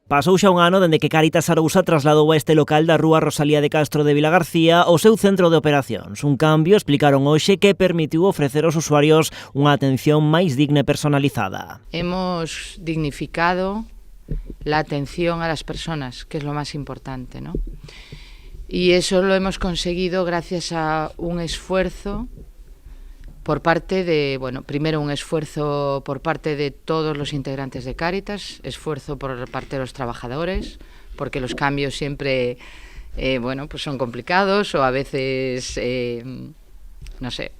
Pasou xa un ano dende que Cáritas Arousa trasladou a este local da rúa Rosalía de Castro de Vilagarcía o seu centro de operacións. Un cambio, explicaron hoxe, que permitiu ofrecer aos usuarios unha atención máis digna e personalizada. Hemos dignificado la atención a las personas, que es lo más importante, ¿no? Y eso lo hemos conseguido gracias a un esfuerzo por parte de, bueno, primero un esfuerzo por parte de todos los integrantes de Cáritas, esfuerzo por parte de los trabajadores, porque los cambios siempre, bueno, pues son complicados o a veces, no sé,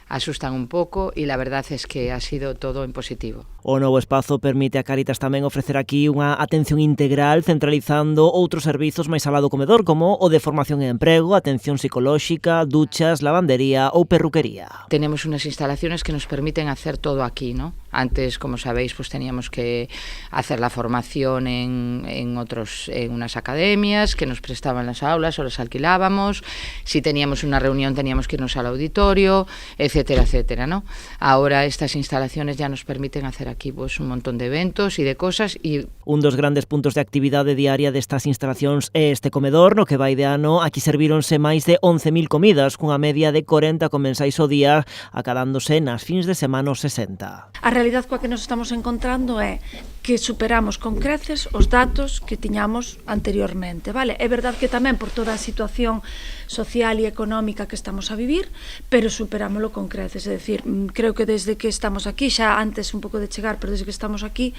asustan un pouco e la verdad es que ha sido todo en positivo. O novo espazo permite a Cáritas tamén ofrecer aquí unha atención integral centralizando outros servizos máis alá do comedor como o de formación e emprego, atención psicolóxica, duchas, lavandería ou perruquería. Tenemos unas instalaciones que nos permiten hacer todo aquí, ¿no? Antes, como sabéis, pues teníamos que hacer la formación en unas academias que nos prestaban las aulas o las alquilábamos. Si teníamos una reunión teníamos que irnos al auditorio, etcétera, etcétera, ¿no? Ahora estas instalaciones ya nos permiten hacer aquí pues un montón de eventos y de cosas. Y un dos grandes puntos de actividade diaria destas instalacións é este comedor, no que vai de ano aquí servíronse máis de 11.000 comidas, cunha media de 40 comensais ao día, acadándose nas fins de semana os 60. A realidade coa que nos estamos encontrando é que superamos con creces os datos que tiñamos anteriormente, vale? É verdade que tamén por toda a situación social e económica que estamos a vivir, pero superámoslo con creces, é dicir, creo que desde que estamos aquí, xa antes un pouco de chegar, pero desde que estamos aquí,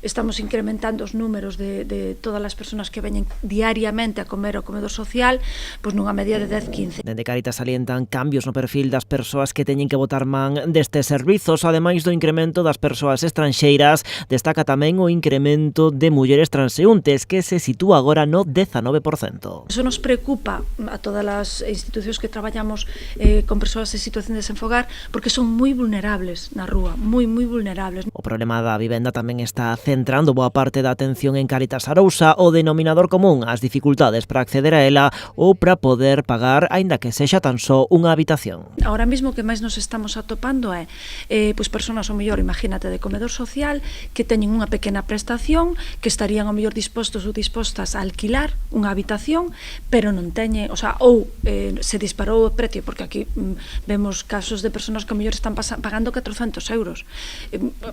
estamos incrementando os números de todas as persoas que veñen diariamente a comer ao comedor social, pois nunha media de 10-15. Dende Cáritas salientan cambios no perfil das persoas que teñen que botar man destes servizos, ademais do incremento das persoas estranxeiras, destaca tamén o incremento de mulleres transeúntes, que se sitúa agora no 19%. Eso nos preocupa a todas as institucións que traballamos con persoas en situación de desenfogar, porque son moi vulnerables na rúa, moi vulnerables. O problema da vivenda tamén está centrando boa parte da atención en Cáritas Arousa, o denominador común, as dificultades para acceder a ela ou para poder pagar, aínda que sexa tan só unha habitación. Ahora mesmo o que máis nos estamos atopando é pois persoas ao mellor, imagínate, de comedor social que teñen unha pequena prestación, que estarían ao mellor dispostos ou dispostas a alquilar unha habitación, pero non teñen, o sea, ou se disparou o precio, porque aquí vemos casos de persoas que ao mellor están pagando 400 euros.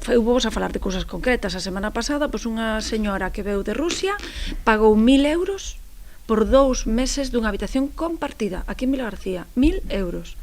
Eu vou a falar de cousas concretas. A semana pasada, pois unha señora que veu de Rusia pagou 1.000 euros por 2 meses dunha habitación compartida aquí en Vilagarcía, 1.000 euros.